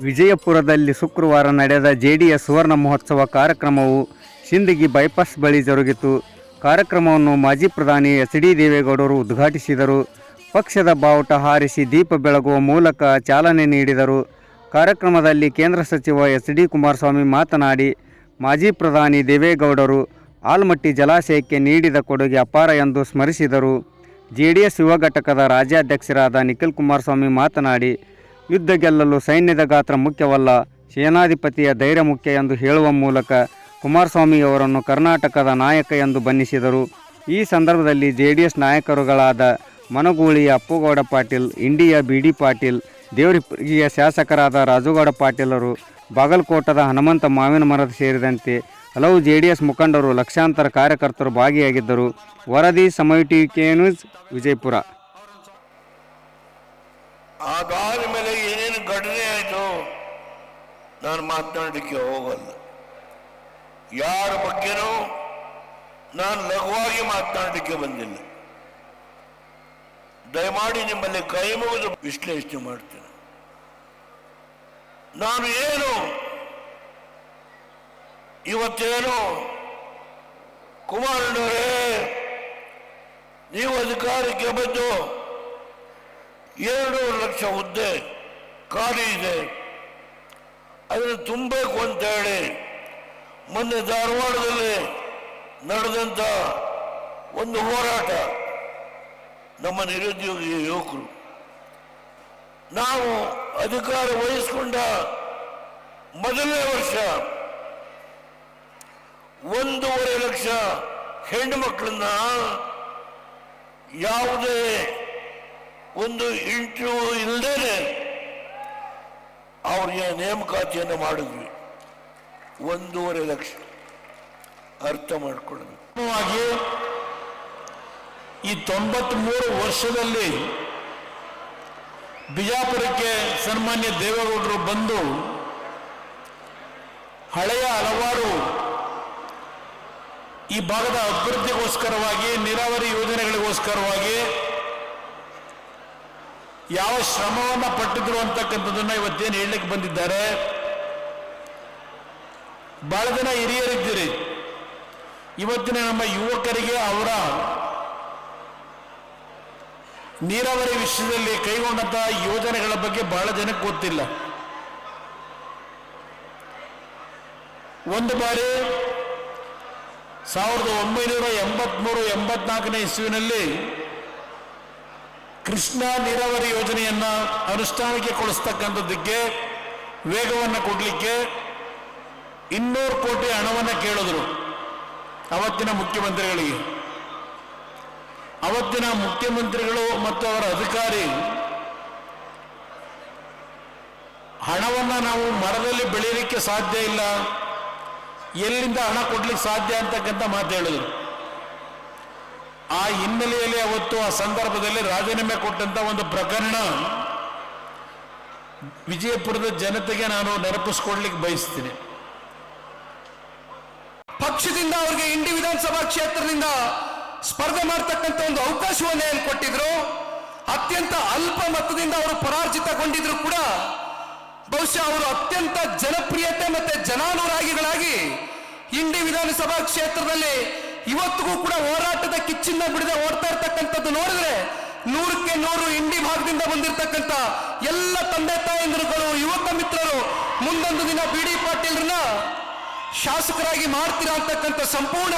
ವಿಜಯಪುರದಲ್ಲಿ ಶುಕ್ರವಾರ ನಡೆದ ಜೆಡಿಎಸ್ ಸುವರ್ಣ ಮಹೋತ್ಸವ ಕಾರ್ಯಕ್ರಮವು ಸಿಂದಗಿ ಬೈಪಾಸ್ ಬಳಿ ಜರುಗಿತು. ಕಾರ್ಯಕ್ರಮವನ್ನು ಮಾಜಿ ಪ್ರಧಾನಿ ಎಚ್ ಡಿ ದೇವೇಗೌಡರು ಉದ್ಘಾಟಿಸಿದರು. ಪಕ್ಷದ ಬಾವುಟ ಹಾರಿಸಿ ದೀಪ ಬೆಳಗುವ ಮೂಲಕ ಚಾಲನೆ ನೀಡಿದರು. ಕಾರ್ಯಕ್ರಮದಲ್ಲಿ ಕೇಂದ್ರ ಸಚಿವ ಎಚ್ ಡಿ ಕುಮಾರಸ್ವಾಮಿ ಮಾತನಾಡಿ, ಮಾಜಿ ಪ್ರಧಾನಿ ದೇವೇಗೌಡರು ಆಲ್ಮಟ್ಟಿ ಜಲಾಶಯಕ್ಕೆ ನೀಡಿದ ಕೊಡುಗೆ ಅಪಾರ ಎಂದು ಸ್ಮರಿಸಿದರು. ಜೆಡಿಎಸ್ ಯುವ ಘಟಕದ ರಾಜ್ಯಾಧ್ಯಕ್ಷರಾದ ನಿಖಿಲ್ ಕುಮಾರಸ್ವಾಮಿ ಮಾತನಾಡಿ, ಯುದ್ಧ ಗೆಲ್ಲಲು ಸೈನ್ಯದ ಗಾತ್ರ ಮುಖ್ಯವಲ್ಲ, ಸೇನಾಧಿಪತಿಯ ಧೈರ್ಯ ಮುಖ್ಯ ಎಂದು ಹೇಳುವ ಮೂಲಕ ಕುಮಾರಸ್ವಾಮಿಯವರನ್ನು ಕರ್ನಾಟಕದ ನಾಯಕ ಎಂದು ಬಣ್ಣಿಸಿದರು. ಈ ಸಂದರ್ಭದಲ್ಲಿ ಜೆಡಿಎಸ್ ನಾಯಕರುಗಳಾದ ಮನಗೂಳಿಯ ಅಪ್ಪುಗೌಡ ಪಾಟೀಲ್, ಇಂಡಿಯ ಬಿಡಿ ಪಾಟೀಲ್, ದೇವರಿಪ್ಪರಿಗೆಯ ಶಾಸಕರಾದ ರಾಜುಗೌಡ ಪಾಟೀಲರು, ಬಾಗಲಕೋಟದ ಹನುಮಂತ ಮಾವಿನ ಮರದ ಸೇರಿದಂತೆ ಹಲವು ಜೆಡಿಎಸ್ ಮುಖಂಡರು, ಲಕ್ಷಾಂತರ ಕಾರ್ಯಕರ್ತರು ಭಾಗಿಯಾಗಿದ್ದರು. ವರದಿ ಸಮಯ ಟಿವಿ ನ್ಯೂಸ್, ವಿಜಯಪುರ. ಅದಾದ ಮೇಲೆ ಏನೇನು ಘಟನೆ ಆಯಿತು ನಾನು ಮಾತನಾಡಲಿಕ್ಕೆ ಹೋಗಲ್ಲ. ಯಾರ ಬಗ್ಗೆನೂ ನಾನು ಲಘುವಾಗಿ ಮಾತನಾಡಲಿಕ್ಕೆ ಬಂದಿಲ್ಲ. ದಯಮಾಡಿ ನಿಮ್ಮಲ್ಲಿ ಕೈ ಮುಗಿದು ವಿಶ್ಲೇಷಣೆ ಮಾಡ್ತೇನೆ. ನಾನು ಇವತ್ತೇನು ಕುಮಾರಣ್ಣವರೇ, ನೀವು ಅಧಿಕಾರಕ್ಕೆ ಬಂದು 2 ಲಕ್ಷ ಹುದ್ದೆ ಖಾಲಿ ಇದೆ, ಅದನ್ನು ತುಂಬಬೇಕು ಅಂತೇಳಿ ಮೊನ್ನೆ ಧಾರವಾಡದಲ್ಲಿ ನಡೆದಂಥ ಒಂದು ಹೋರಾಟ, ನಮ್ಮ ನಿರುದ್ಯೋಗಿ ಯುವಕರು, ನಾವು ಅಧಿಕಾರ ವಹಿಸಿಕೊಂಡ ಮೊದಲನೇ ವರ್ಷ 1.5 ಲಕ್ಷ ಹೆಣ್ಣು ಮಕ್ಕಳನ್ನ ಯಾವುದೇ ಒಂದು ಇಂಟರ್ವ್ಯೂ ಇಲ್ಲದೇನೆ ಅವರಿಗೆ ನೇಮಕಾತಿಯನ್ನು ಮಾಡಿದ್ವಿ. 1.5 ಲಕ್ಷ. ಅರ್ಥ ಮಾಡಿಕೊಳ್ಳಬೇಕು. ಈ 93 ವರ್ಷದಲ್ಲಿ ಬಿಜಾಪುರಕ್ಕೆ ಸನ್ಮಾನ್ಯ ದೇವೇಗೌಡರು ಬಂದು ಹಳೆಯ ಹಲವಾರು ಈ ಭಾಗದ ಅಭಿವೃದ್ಧಿಗೋಸ್ಕರವಾಗಿ, ನೀರಾವರಿ ಯೋಜನೆಗಳಿಗೋಸ್ಕರವಾಗಿ ಯಾವ ಶ್ರಮವನ್ನು ಪಟ್ಟಿದ್ರು ಅಂತಕ್ಕಂಥದ್ದನ್ನು ಇವತ್ತೇನು ಹೇಳಲಿಕ್ಕೆ ಬಂದಿದ್ದಾರೆ. ಬಹಳ ಜನ ಹಿರಿಯರಿದ್ದೀರಿ. ಇವತ್ತಿನ ನಮ್ಮ ಯುವಕರಿಗೆ ಅವರ ನೀರಾವರಿ ವಿಷಯದಲ್ಲಿ ಕೈಗೊಂಡಂತಹ ಯೋಜನೆಗಳ ಬಗ್ಗೆ ಬಹಳ ಜನಕ್ಕೆ ಗೊತ್ತಿಲ್ಲ. ಒಂದು ಬಾರಿ 1983-84 ಇಸ್ವಿನಲ್ಲಿ ಕೃಷ್ಣಾ ನೀರಾವರಿ ಯೋಜನೆಯನ್ನ ಅನುಷ್ಠಾನಕ್ಕೆ ಕೊಡಿಸ್ತಕ್ಕಂಥದ್ದಕ್ಕೆ ವೇಗವನ್ನು ಕೊಡಲಿಕ್ಕೆ 200 ಕೋಟಿ ಹಣವನ್ನು ಕೇಳಿದ್ರು ಅವತ್ತಿನ ಮುಖ್ಯಮಂತ್ರಿಗಳಿಗೆ. ಅವತ್ತಿನ ಮುಖ್ಯಮಂತ್ರಿಗಳು ಮತ್ತು ಅವರ ಅಧಿಕಾರಿ ಹಣವನ್ನು ನಾವು ಮರದಲ್ಲಿ ಬೆಳೆಯಲಿಕ್ಕೆ ಸಾಧ್ಯ ಇಲ್ಲ, ಎಲ್ಲಿಂದ ಹಣ ಕೊಡ್ಲಿಕ್ಕೆ ಸಾಧ್ಯ ಅಂತಕ್ಕಂಥ ಮಾತು ಹೇಳಿದ್ರು. ಆ ಹಿನ್ನೆಲೆಯಲ್ಲಿ ಅವತ್ತು ಆ ಸಂದರ್ಭದಲ್ಲಿ ರಾಜೀನಾಮೆ ಕೊಟ್ಟಂತ ಒಂದು ಪ್ರಕರಣ ವಿಜಯಪುರದ ಜನತೆಗೆ ನಾನು ನೆನಪಿಸ್ಕೊಡ್ಲಿಕ್ಕೆ ಬಯಸ್ತೀನಿ. ಪಕ್ಷದಿಂದ ಅವರಿಗೆ ಇಂಡಿ ವಿಧಾನಸಭಾ ಕ್ಷೇತ್ರದಿಂದ ಸ್ಪರ್ಧೆ ಮಾಡತಕ್ಕಂಥ ಒಂದು ಅವಕಾಶವನ್ನು ಏನು ಕೊಟ್ಟಿದ್ರು. ಅತ್ಯಂತ ಅಲ್ಪ ಮತದಿಂದ ಅವರು ಪರಾಜಿತಗೊಂಡಿದ್ರು ಕೂಡ ಬಹುಶಃ ಅವರು ಅತ್ಯಂತ ಜನಪ್ರಿಯತೆ ಮತ್ತೆ ಜನಾನುರಾಗಿಗಳಾಗಿ ಇಂಡಿ ವಿಧಾನಸಭಾ ಕ್ಷೇತ್ರದಲ್ಲಿ ಇವತ್ತಿಗೂ ಕೂಡ ಹೋರಾಟದ ಕಿಚ್ಚನ್ನ ಬಿಡದೆ ಓಡ್ತಾ ಇರ್ತಕ್ಕಂಥದ್ದು ನೋಡಿದ್ರೆ 100ಕ್ಕೆ 100 ಇಂಡಿ ಭಾಗದಿಂದ ಬಂದಿರತಕ್ಕಂಥ ಎಲ್ಲ ತಂದೆ ತಾಯಂದಿರುಗಳು, ಯುವಕ ಮಿತ್ರರು ಮುಂದೊಂದು ದಿನ ಬಿಡಿ ಪಾಟೀಲ್ರನ್ನ ಶಾಸಕರಾಗಿ ಮಾಡ್ತೀರಾ ಅಂತಕ್ಕಂಥ ಸಂಪೂರ್ಣ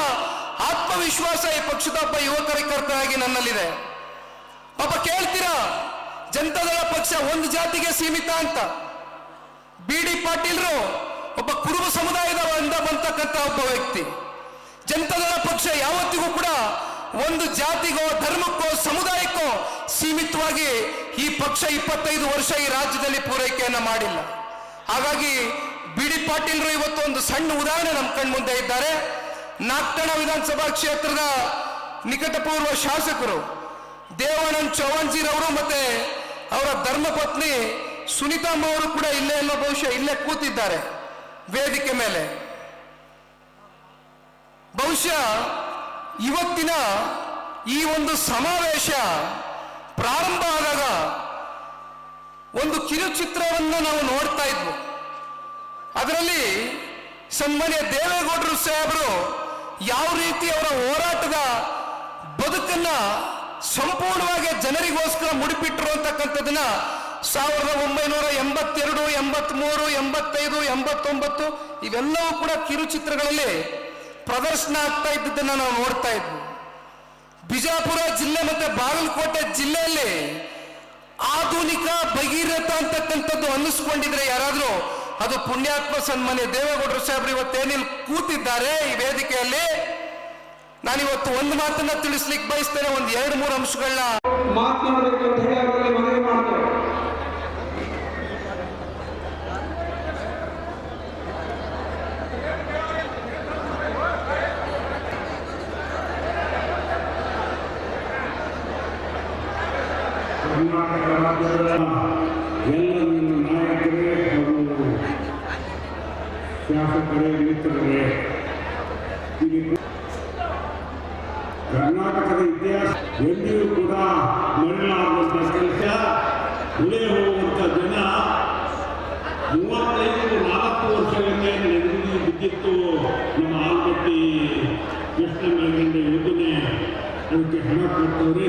ಆತ್ಮವಿಶ್ವಾಸ ಈ ಪಕ್ಷದ ಒಬ್ಬ ಯುವ ಕಾರ್ಯಕರ್ತರಾಗಿ ನನ್ನಲ್ಲಿದೆ. ಪಾಪ ಕೇಳ್ತೀರಾ, ಜನತಾದಳ ಪಕ್ಷ ಒಂದು ಜಾತಿಗೆ ಸೀಮಿತ ಅಂತ. ಬಿಡಿ ಪಾಟೀಲ್ರು ಒಬ್ಬ ಕುರುಬ ಸಮುದಾಯದ ಬಂತಕ್ಕಂಥ ಒಬ್ಬ ವ್ಯಕ್ತಿ. ಜನತಾದಳ ಪಕ್ಷ ಯಾವತ್ತಿಗೂ ಕೂಡ ಒಂದು ಜಾತಿಗೋ ಧರ್ಮಕ್ಕೋ ಸಮುದಾಯಕ್ಕೋ ಸೀಮಿತವಾಗಿ ಈ ಪಕ್ಷ 25 ವರ್ಷ ಈ ರಾಜ್ಯದಲ್ಲಿ ಪೂರೈಕೆಯನ್ನ ಮಾಡಿಲ್ಲ. ಹಾಗಾಗಿ ಬಿಡಿ ಪಾಟೀಲ್ರು ಇವತ್ತು ಒಂದು ಸಣ್ಣ ಉದಾಹರಣೆ ನಮ್ಮ ಕಣ್ಮುಂದೆ ಇದ್ದಾರೆ. ನಾಗ್ಠಣ ವಿಧಾನಸಭಾ ಕ್ಷೇತ್ರದ ನಿಕಟಪೂರ್ವ ಶಾಸಕರು ದೇವಾನಂದ್ ಚೌಹಾಣ್ಜಿರವರು ಮತ್ತೆ ಅವರ ಧರ್ಮಪತ್ನಿ ಸುನೀತಮ್ಮ ಅವರು ಕೂಡ ಇಲ್ಲೇ ಎಲ್ಲ ಬಹುಶಃ ಇಲ್ಲೇ ಕೂತಿದ್ದಾರೆ ವೇದಿಕೆ ಮೇಲೆ. ಬಹುಶಃ ಇವತ್ತಿನ ಈ ಒಂದು ಸಮಾವೇಶ ಪ್ರಾರಂಭ ಆದಾಗ ಒಂದು ಕಿರುಚಿತ್ರವನ್ನು ನಾವು ನೋಡ್ತಾ ಇದ್ವು. ಅದರಲ್ಲಿ ಸನ್ಮಾನ್ಯ ದೇವೇಗೌಡರು ಸಾಹೇಬರು ಯಾವ ರೀತಿ ಅವರ ಹೋರಾಟದ ಬದುಕನ್ನ ಸಂಪೂರ್ಣವಾಗಿ ಜನರಿಗೋಸ್ಕರ ಮುಡಿಪಿಟ್ಟರು ಅಂತಕ್ಕಂಥದ್ದನ್ನ 1982, 83, 85, 89 ಇವೆಲ್ಲವೂ ಕೂಡ ಕಿರುಚಿತ್ರಗಳಲ್ಲಿ ಪ್ರದರ್ಶನ ಆಗ್ತಾ ಇದ್ದದ್ದನ್ನು ನಾವು ನೋಡ್ತಾ ಇದ್ವಿ. ಬಿಜಾಪುರ ಜಿಲ್ಲೆ ಮತ್ತೆ ಬಾಗಲಕೋಟೆ ಜಿಲ್ಲೆಯಲ್ಲಿ ಆಧುನಿಕ ಭಗೀರಥ ಅಂತಕ್ಕಂಥದ್ದು ಅನ್ನಿಸ್ಕೊಂಡಿದ್ರೆ ಯಾರಾದ್ರೂ ಅದು ಪುಣ್ಯಾತ್ಮ ಸನ್ಮಾನ್ಯ ದೇವೇಗೌಡರು ಸಾಹೇಬ್ರು ಇವತ್ತೇನಿಲ್ಲಿ ಕೂತಿದ್ದಾರೆ ಈ ವೇದಿಕೆಯಲ್ಲಿ. ನಾನಿವತ್ತು ಒಂದು ಮಾತನ್ನ ತಿಳಿಸ್ಲಿಕ್ಕೆ ಬಯಸ್ತೇನೆ, ಒಂದು 2-3 ಅಂಶಗಳನ್ನ ಮಾತನಾಡಬೇಕು ಅಂತ ಹೇಳಿ ಅವರಲ್ಲಿ ಮನವಿ ಮಾಡ್ತಾರೆ. ಕರ್ನಾಟಕ ರಾಜ್ಯದ ಎಲ್ಲ ನಾಯಕರೇ ಹಾಗೂ ಶಾಸಕರೇ ಮಿತ್ರರೇ, ಕರ್ನಾಟಕದ ಇತಿಹಾಸ ಎಂದಿಗೂ ಕೂಡ ಮರೆಯಲಾಗುವಂಥ ಕೆಲಸ. ಉಳಿಯ ಹೋಗುವಂಥ ಜನ 35-40 ವರ್ಷಗಳಿಂದ ನೆರವಿಗೆ ಬಿದ್ದಿತ್ತು. ನಮ್ಮ ಆಲ್ಮಟ್ಟಿ ಕೃಷ್ಣ ಮೇಲ್ಗಂಡೆ ಯೋಜನೆ ಅದಕ್ಕೆ ಹಣ ಕೊಟ್ಟವರೇ.